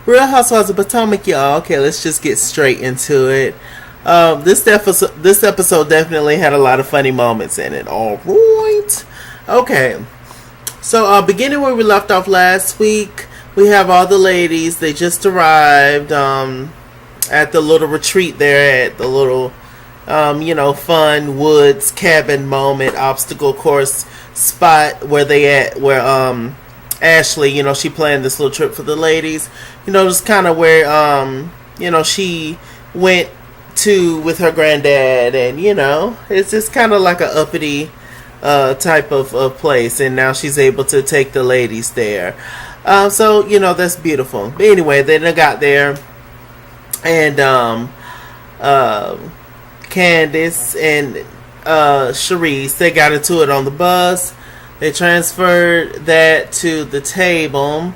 Real Housewives of Potomac, y'all. Okay, let's just get straight into it. This episode definitely had a lot of funny moments in it. All right. Okay. So, beginning where we left off last week, we have all the ladies. They just arrived at the little retreat there at the little, fun woods cabin moment obstacle course spot where they at. Where Ashley, she planned this little trip for the ladies. Just kind of where she went to with her granddad, and it's just kind of like a uppity type of place, and now she's able to take the ladies there. So that's beautiful. But anyway, then they got there, and Candace and Sharice, they got into it on the bus. They transferred that to the table.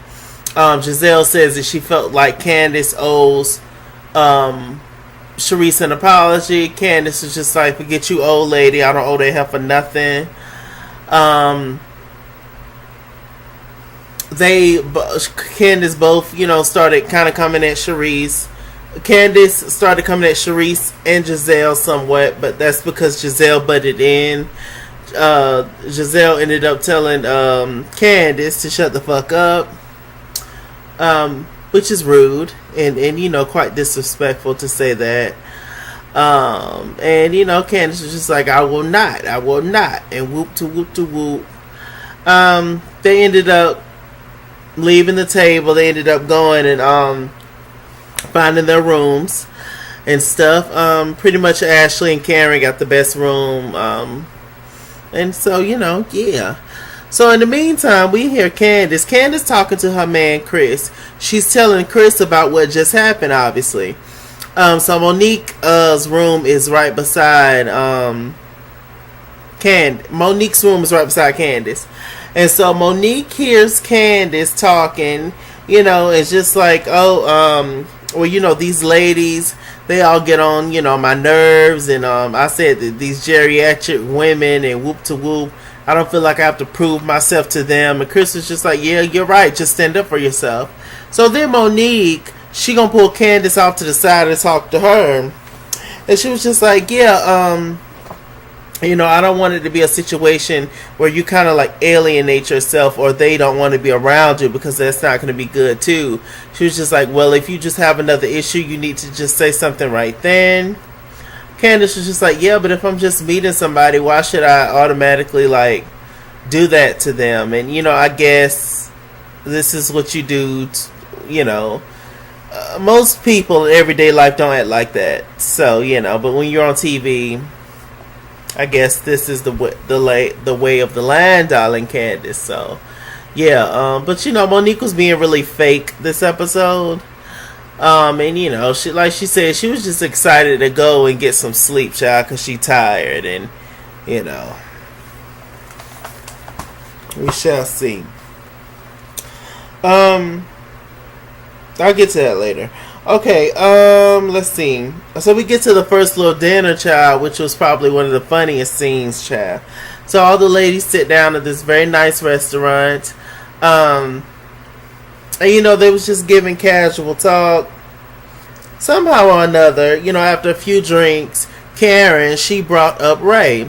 Giselle says that she felt like Candace owes Sharice an apology. Candace is just like, forget you, old lady. I don't owe that help for nothing. Candace both, started kind of coming at Sharice. Candace started coming at Sharice and Giselle somewhat, but that's because Giselle butted in. Giselle ended up telling Candace to shut the fuck up, which is rude and quite disrespectful to say that. And Candace was just like, I will not, and whoop to whoop. They ended up leaving the table. They ended up going and finding their rooms and stuff. Pretty much Ashley and Karen got the best room. And so, yeah. So in the meantime, we hear Candace talking to her man Chris. She's telling Chris about what just happened, obviously. So Monique's room is right beside Monique's room is right beside Candace. And so Monique hears Candace talking, it's just like, these ladies, they all get on, my nerves, and I said that these geriatric women and whoop to whoop, I don't feel like I have to prove myself to them. And Chris is just like, yeah, you're right, just stand up for yourself. So then Monique, she gonna pull Candace off to the side and talk to her, and she was just like, yeah, I don't want it to be a situation where you kind of like alienate yourself, or they don't want to be around you, because that's not going to be good too. She was just like, well, if you just have another issue, you need to just say something right then. Candace was just like, yeah, but if I'm just meeting somebody, why should I automatically like do that to them? And I guess this is what you do, most people in everyday life don't act like that. So, but when you're on TV, I guess this is the way of the land, darling Candace. So, yeah. But Monique was being really fake this episode. And she, like she said, she was just excited to go and get some sleep, child, because she tired, and we shall see. I'll get to that later. Okay, let's see. So we get to the first little dinner, child, which was probably one of the funniest scenes, child. So all the ladies sit down at this very nice restaurant. And they was just giving casual talk. Somehow or another, after a few drinks, Karen, she brought up Ray.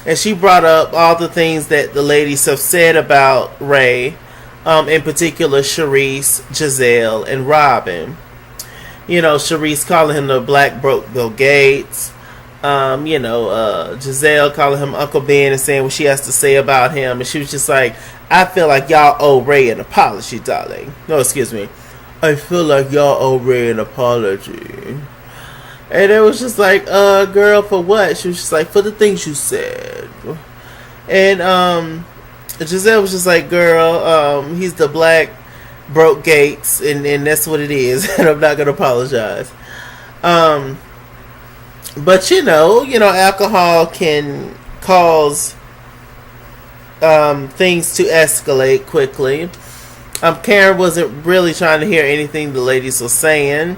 And she brought up all the things that the ladies have said about Ray. In particular, Sharice, Giselle, and Robin. Sharice calling him the black broke Bill Gates. Giselle calling him Uncle Ben and saying what she has to say about him. And she was just like, I feel like y'all owe Ray an apology, darling. No, excuse me. I feel like y'all owe Ray an apology. And it was just like, girl, for what? She was just like, for the things you said. And Giselle was just like, girl, he's the black broke Gates, and that's what it is. And I'm not going to apologize. But alcohol can cause things to escalate quickly. Karen wasn't really trying to hear anything the ladies were saying,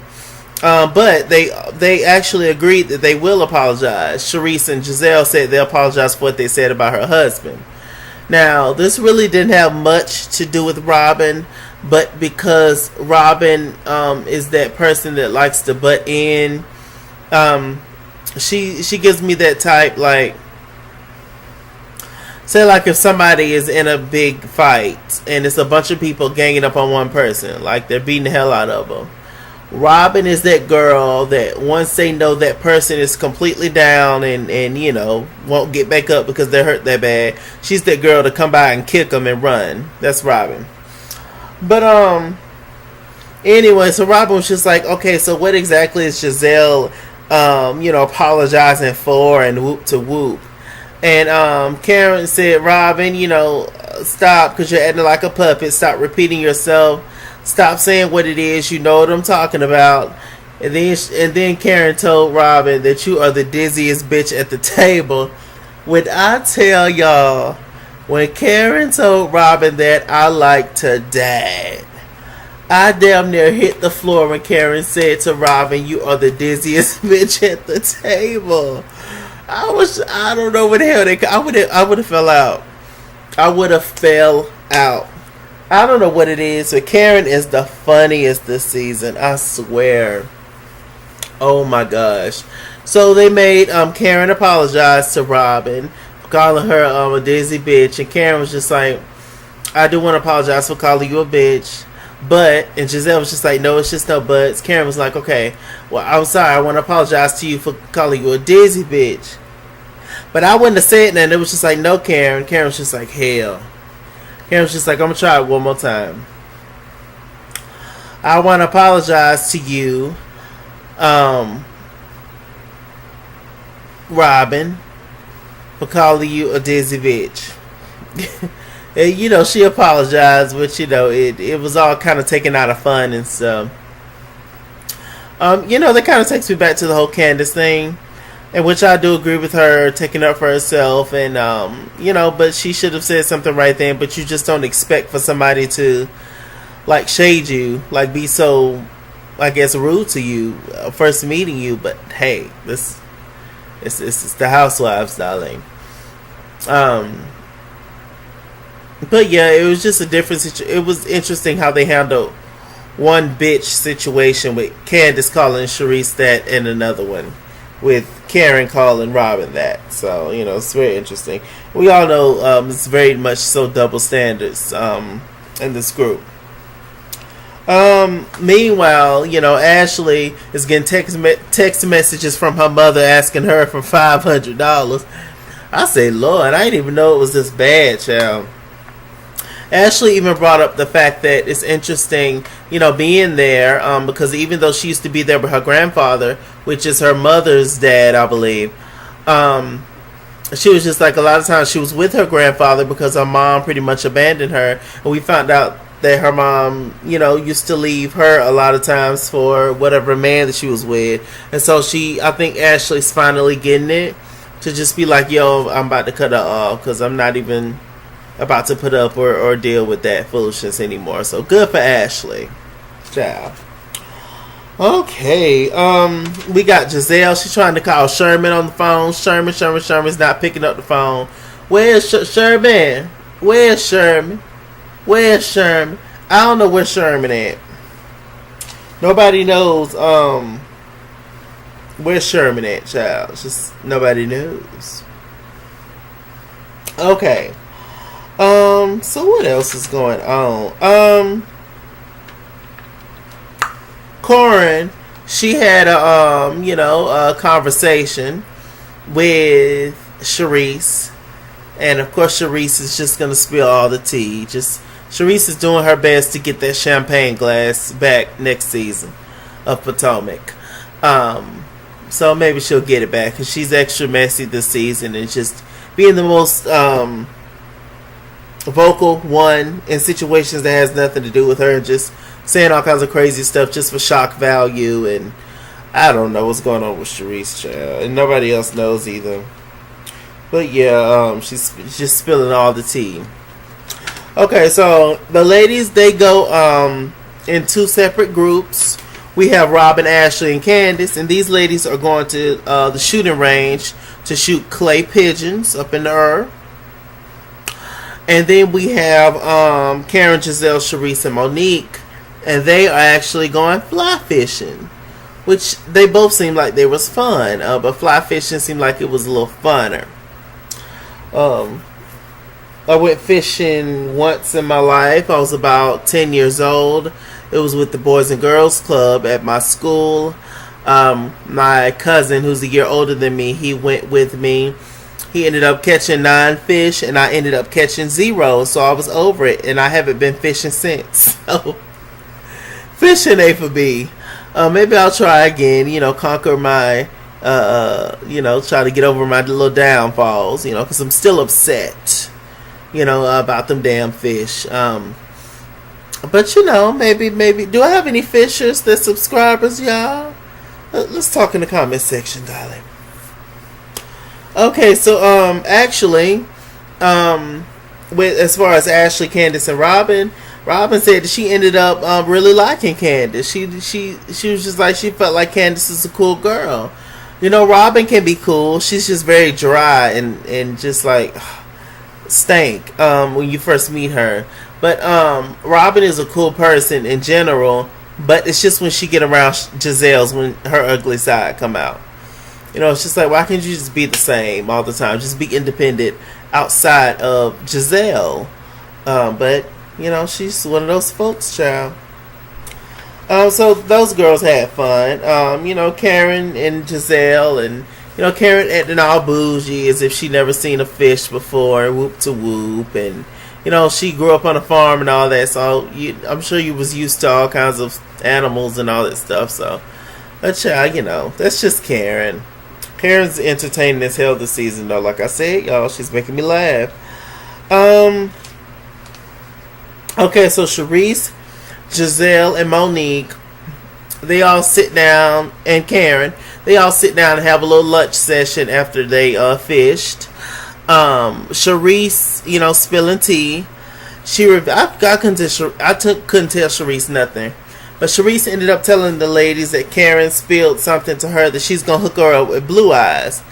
but they actually agreed that they will apologize. Sharice and Giselle said they'll apologize for what they said about her husband. Now, this really didn't have much to do with Robin, but because Robin is that person that likes to butt in, she gives me that type, like, say like if somebody is in a big fight and it's a bunch of people ganging up on one person, like they're beating the hell out of them. Robin is that girl that once they know that person is completely down and you know won't get back up because they're hurt that bad, she's that girl to come by and kick them and run. That's Robin. But anyway, so Robin was just like, okay, so what exactly is Giselle you know, apologizing for, and whoop to whoop. And Karen said, Robin, you know, stop, because you're acting like a puppet. Stop repeating yourself. Stop saying what it is. You know what I'm talking about. And then Karen told Robin that you are the dizziest bitch at the table. When I tell y'all, when Karen told Robin that, I like to die. I damn near hit the floor when Karen said to Robin, you are the dizziest bitch at the table. I don't know what the hell I would have fell out. I would have fell out. I don't know what it is, but Karen is the funniest this season. I swear. Oh my gosh. So they made Karen apologize to Robin for calling her a dizzy bitch, and Karen was just like, I do want to apologize for calling you a bitch. But, and Giselle was just like, no, it's just no buts. Karen was like, okay, well, I'm sorry, I want to apologize to you for calling you a dizzy bitch. But I wouldn't have said that. It was just like, no, Karen. Karen was just like, hell. Karen was just like, I'm going to try it one more time. I want to apologize to you, Robin, for calling you a dizzy bitch. And, you know, she apologized, but, you know, it was all kind of taken out of fun and stuff. You know, that kind of takes me back to the whole Candace thing, in which I do agree with her taking up for herself, and, you know, but she should have said something right then, but you just don't expect for somebody to, like, shade you, like, be so, I guess, rude to you, first meeting you, but, hey, it's the housewives, darling. But yeah, it was just a different situation. It was interesting how they handled one bitch situation with Candace calling Charisse that, and another one with Karen calling Robin that. So, you know, it's very interesting. We all know it's very much so double standards in this group. Meanwhile, you know, Ashley is getting text messages from her mother asking her for $500. I say, Lord, I didn't even know it was this bad, child. Ashley even brought up the fact that it's interesting, you know, being there, because even though she used to be there with her grandfather, which is her mother's dad, I believe, she was just like, a lot of times she was with her grandfather because her mom pretty much abandoned her, and we found out that her mom, you know, used to leave her a lot of times for whatever man that she was with. And so I think Ashley's finally getting it, to just be like, yo, I'm about to cut her off, because I'm not even about to put up or deal with that foolishness anymore. So good for Ashley. Ciao. Okay, we got Giselle. She's trying to call Sherman on the phone. Sherman's not picking up the phone. Where's Sherman? Where's Sherman? Where's Sherman? I don't know where Sherman at. Nobody knows where's Sherman at, child. It's just nobody knows. Okay. So what else is going on? Corin, she had a conversation with Charisse, and of course Charisse is just gonna spill all the tea. Charisse is doing her best to get that champagne glass back next season of Potomac. So maybe she'll get it back, because she's extra messy this season and just being the most vocal one in situations that has nothing to do with her, and just saying all kinds of crazy stuff just for shock value. And I don't know what's going on with Charisse, child, and nobody else knows either. But yeah, she's just spilling all the tea. Okay, so the ladies, they go in two separate groups. We have Robin, Ashley, and Candace, and these ladies are going to the shooting range to shoot clay pigeons up in the air. And then we have Karen, Giselle, Sharice, and Monique, and they are actually going fly fishing, which they both seemed like they was fun, but fly fishing seemed like it was a little funner. I went fishing once in my life. I was about 10 years old. It was with the Boys and Girls Club at my school. My cousin, who's a year older than me, he went with me. He ended up catching 9 fish, and I ended up catching 0. So I was over it, and I haven't been fishing since. So fishing A for B. Maybe I'll try again. Conquer my, try to get over my little downfalls. Because I'm still upset. About them damn fish. But maybe. Do I have any fishers that subscribers, y'all? Let's talk in the comment section, darling. Okay, so actually, with as far as Ashley, Candace, and Robin said that she ended up really liking Candace. She was just like, she felt like Candace is a cool girl. Robin can be cool. She's just very dry and just like stank when you first meet her. But Robin is a cool person in general. But it's just when she get around Giselle's when her ugly side come out. It's just like, why can't you just be the same all the time? Just be independent outside of Giselle. But, she's one of those folks, child. So those girls had fun. Karen and Giselle, and, Karen acting all bougie as if she never seen a fish before, whoop to whoop. And, she grew up on a farm and all that, so I'm sure you was used to all kinds of animals and all that stuff. So, but child, that's just Karen. Karen's entertaining as hell this season, though. Like I said, y'all, she's making me laugh. Okay, so Sharice, Giselle, and Monique, they all sit down, and Karen, they all sit down and have a little lunch session after they fished. Sharice, spilling tea. I couldn't tell Sharice nothing. But Sharice ended up telling the ladies that Karen spilled something to her that she's going to hook her up with Blue Eyes.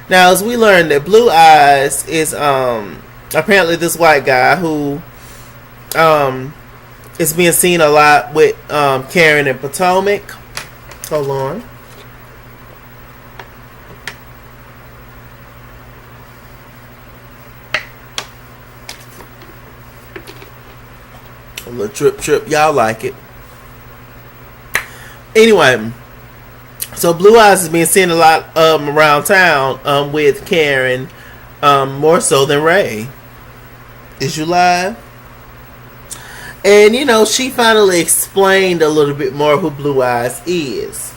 Now, as we learned that Blue Eyes is apparently this white guy who is being seen a lot with Karen and Potomac. Hold on. A little trip. Y'all like it. Anyway, so Blue Eyes is being seen a lot around town with Karen, more so than Ray. Is you live? And she finally explained a little bit more who Blue Eyes is.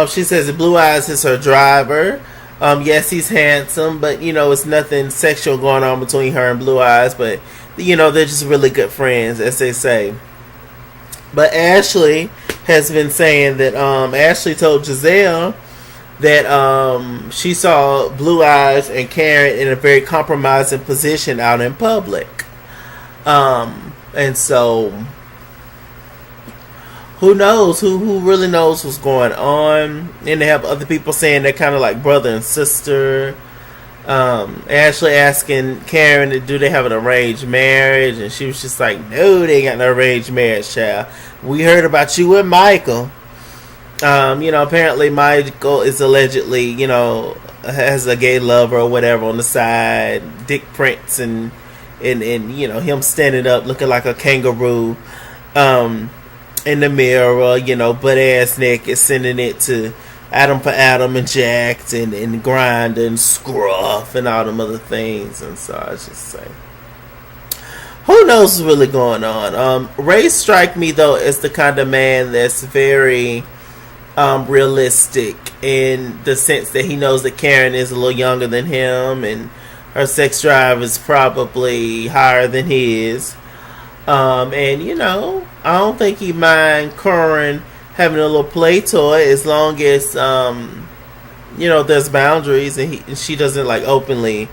She says that Blue Eyes is her driver. Yes, he's handsome, but it's nothing sexual going on between her and Blue Eyes. But they're just really good friends, as they say. But Ashley has been saying that Ashley told Giselle that she saw Blue Eyes and Karen in a very compromising position out in public. And so who knows? Who really knows what's going on? And they have other people saying they're kind of like brother and sister. Ashley asking Karen, do they have an arranged marriage? And she was just like, no, they ain't got no arranged marriage, child. We heard about you and Michael. Apparently Michael is allegedly, has a gay lover or whatever on the side, dick prints and him standing up looking like a kangaroo in the mirror, butt ass naked, sending it to Adam for Adam and Jacked and Grind and Scruff and all them other things. And so I just say, who knows what's really going on? Ray strike me though as the kind of man that's very realistic in the sense that he knows that Karen is a little younger than him and her sex drive is probably higher than his. And I don't think he mind Karen having a little play toy as long as there's boundaries and she doesn't like openly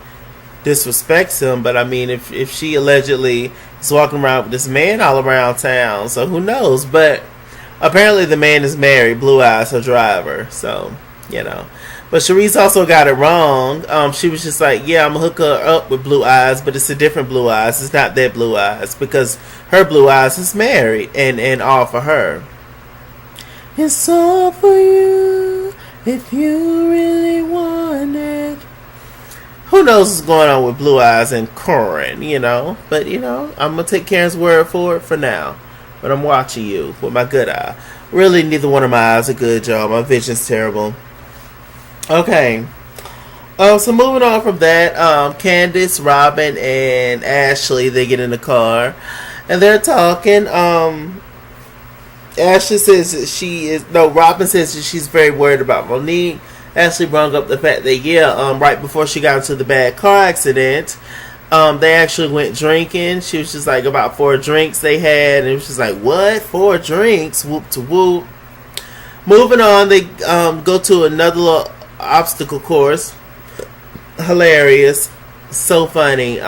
disrespects him. But I mean, if she allegedly is walking around with this man all around town, so who knows? But apparently the man is married. Blue Eyes, her driver. So But Sharice also got it wrong. She was just like, yeah, I'm going to hook her up with Blue Eyes, but it's a different Blue Eyes. It's not that Blue Eyes because her Blue Eyes is married and all for her. It's all for you if you really want it. Who knows what's going on with Blue Eyes and Corin, But, I'm going to take Karen's word for it for now. But I'm watching you with my good eye. Really, neither one of my eyes are good, y'all. My vision's terrible. Okay. So moving on from that, Candace, Robin, and Ashley, they get in the car. And they're talking. Ashley says that Robin says that she's very worried about Monique. Ashley brought up the fact that, right before she got into the bad car accident, they actually went drinking. She was just like about 4 drinks they had. And it was just like, what? 4 drinks? Whoop to whoop. Moving on, they go to another little obstacle course. Hilarious. So funny.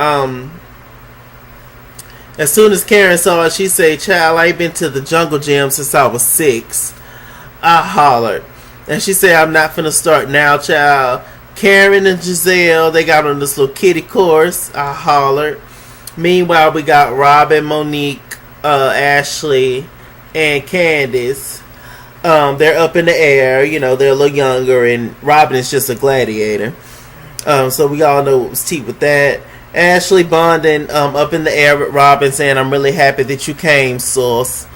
As soon as Karen saw it, she said, child, I ain't been to the jungle gym since I was 6. I hollered. And she said, I'm not finna start now, child. Karen and Giselle, they got on this little kiddie course. I hollered. Meanwhile, we got Robin, Monique, Ashley, and Candace. They're up in the air. They're a little younger, and Robin is just a gladiator. So we all know what was tea with that. Ashley bonding up in the air with Robin, saying, I'm really happy that you came, sus.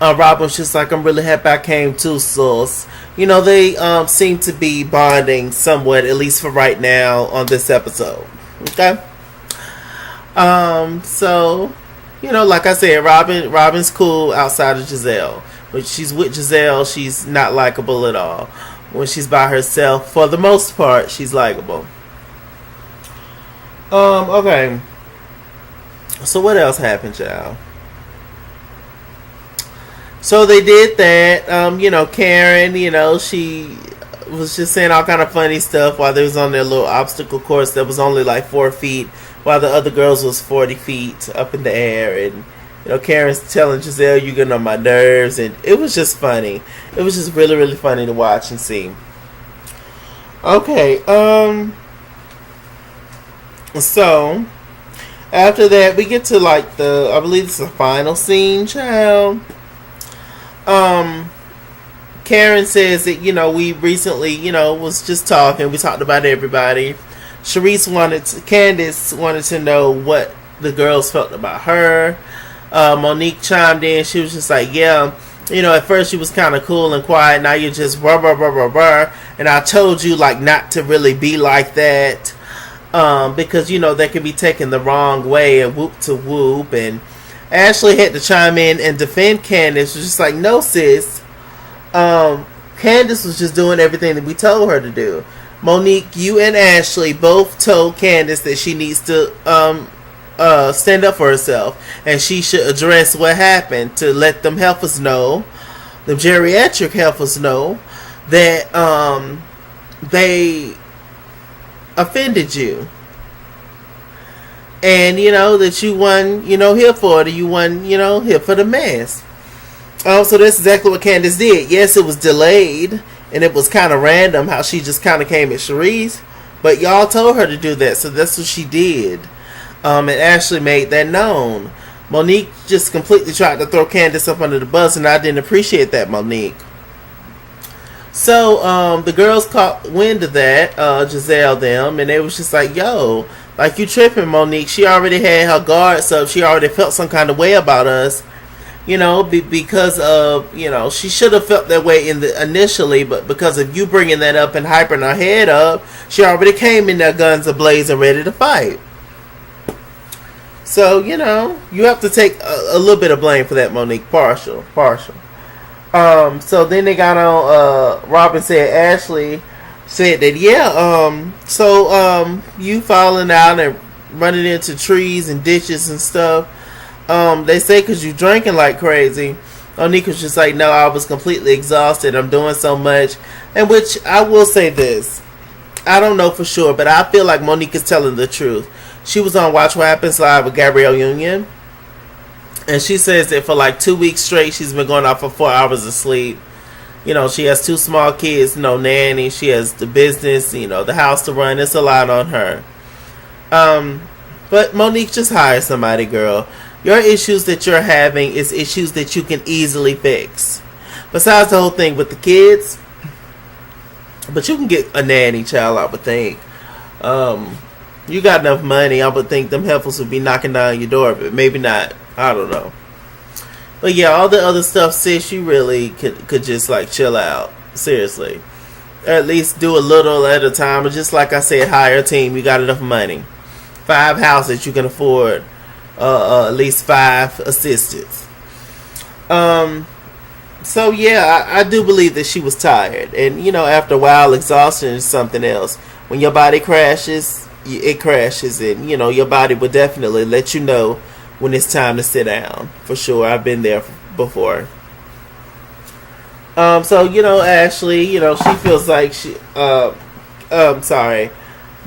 Robin's just like, I'm really happy I came too, sus. They seem to be bonding somewhat, at least for right now, on this episode. Okay? So, like I said, Robin's cool outside of Giselle. When she's with Giselle, she's not likable at all. When she's by herself, for the most part, she's likable. Okay. So what else happened, y'all? So they did that. Karen, she was just saying all kind of funny stuff while they was on their little obstacle course that was only like 4 feet, while the other girls was 40 feet up in the air. And, Karen's telling Giselle, you're getting on my nerves. And it was just funny. It was just really, really funny to watch and see. Okay, so after that, we get to like I believe it's the final scene, child. Karen says that, we recently, was just talking. We talked about everybody. Candace wanted to know what the girls felt about her. Monique chimed in. She was just like, yeah, at first you was kind of cool and quiet. Now you're just rah, rah, rah, rah, rah. And I told you, like, not to really be like that. Because, that can be taken the wrong way and whoop to whoop. And Ashley had to chime in and defend Candace. She was just like, no, sis. Candace was just doing everything that we told her to do. Monique, you and Ashley both told Candace that she needs to stand up for herself. And she should address what happened to let them heifers know, the geriatric heifers know, that they offended you. And, that you won, here for it. You won, here for the mess. So that's exactly what Candace did. Yes, it was delayed. And it was kind of random how she just kind of came at Sharice. But y'all told her to do that. So that's what she did. And Ashley made that known. Monique just completely tried to throw Candace up under the bus. And I didn't appreciate that, Monique. So, the girls caught wind of that, Giselle them, and they was just like, yo, like, you tripping, Monique. She already had her guards up. She already felt some kind of way about us, because of, she should have felt that way initially, but because of you bringing that up and hyping her head up, she already came in there guns ablaze and ready to fight. So, you have to take a little bit of blame for that, Monique. Partial. So then they got on, Robin said, Ashley said that, you falling out and running into trees and ditches and stuff. They say because you drinking like crazy. Monique was just like, no, I was completely exhausted. I'm doing so much. And which I will say this. I don't know for sure, but I feel like Monique is telling the truth. She was on Watch What Happens Live with Gabrielle Union. And she says that for like 2 weeks straight, she's been going off for 4 hours of sleep. She has two small kids, no nanny. She has the business, the house to run. It's a lot on her. But Monique, just hire somebody, girl. Your issues that you're having is issues that you can easily fix. Besides the whole thing with the kids, but you can get a nanny, child, I would think. You got enough money, I would think them heifers would be knocking down your door, but maybe not. I don't know. But yeah, all the other stuff, sis, you really could just like chill out. Seriously. At least do a little at a time. Or just like I said, hire a team. You got enough money. 5 houses you can afford. At least 5 assistants. So yeah, I do believe that she was tired. And after a while, exhaustion is something else. When your body crashes, it crashes. And your body will definitely let you know when it's time to sit down. For sure. I've been there before. So, Ashley, she feels like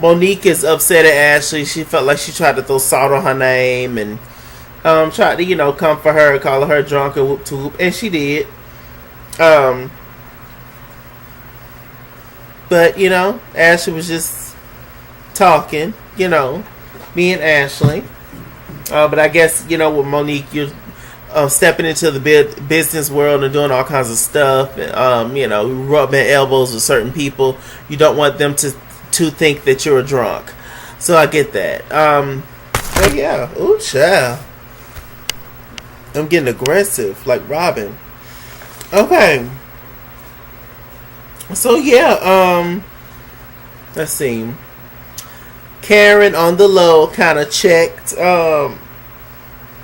Monique is upset at Ashley. She felt like she tried to throw salt on her name and tried to, come for her, call her drunk and whoop to whoop, and she did. But, Ashley was just talking, me and Ashley. But I guess, with Monique, you're stepping into the business world and doing all kinds of stuff. And, rubbing elbows with certain people. You don't want them to think that you're a drunk. So I get that. But yeah. Ooh, child. I'm getting aggressive, like Robin. Okay. So yeah, let's see. Karen on the low kind of checked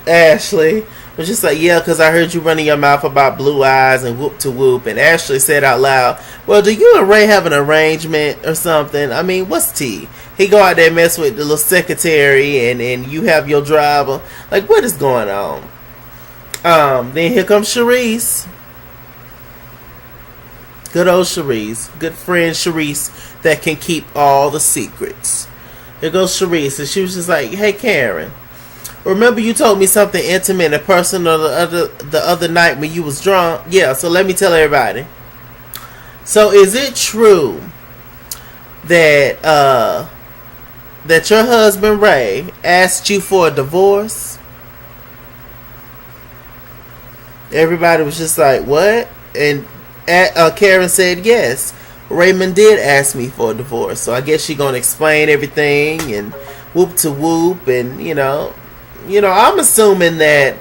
Ashley. Was just like, yeah, because I heard you running your mouth about blue eyes and whoop to whoop. And Ashley said out loud, well, do you and Ray have an arrangement or something? I mean, what's tea? He go out there and mess with the little secretary and you have your driver. Like, what is going on? Then here comes Sharice. Good old Sharice. Good friend Sharice that can keep all the secrets. Here goes Sharice. And she was just like, hey, Karen. Remember you told me something intimate and personal the other night when you was drunk? Yeah, so let me tell everybody. So is it true that that your husband Ray asked you for a divorce? Everybody was just like, what? And Karen said yes. Raymond did ask me for a divorce. So I guess she gonna explain everything and whoop to whoop and I'm assuming that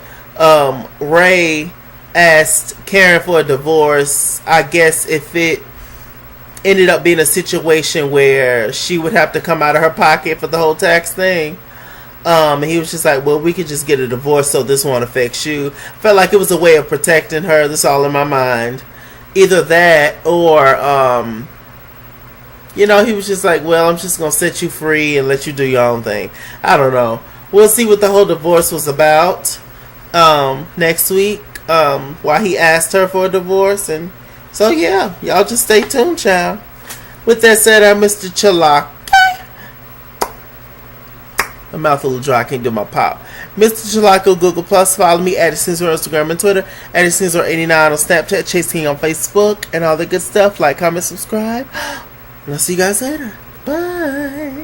Ray asked Karen for a divorce. I guess if it ended up being a situation where she would have to come out of her pocket for the whole tax thing, and he was just like, well, we could just get a divorce so this won't affect you. Felt like it was a way of protecting her. That's all in my mind. Either that or, he was just like, well, I'm just going to set you free and let you do your own thing. I don't know. We'll see what the whole divorce was about next week. Why he asked her for a divorce. And so, yeah, y'all just stay tuned, child. With that said, I'm Mr. Chalak. My mouth a little dry. I can't do my pop. Mr. Chalako, Google Plus. Follow me at ItsKingsWorld, Instagram and Twitter. At ItsKingsWorld89 on Snapchat. Chase King on Facebook. And all the good stuff. Like, comment, subscribe. And I'll see you guys later. Bye.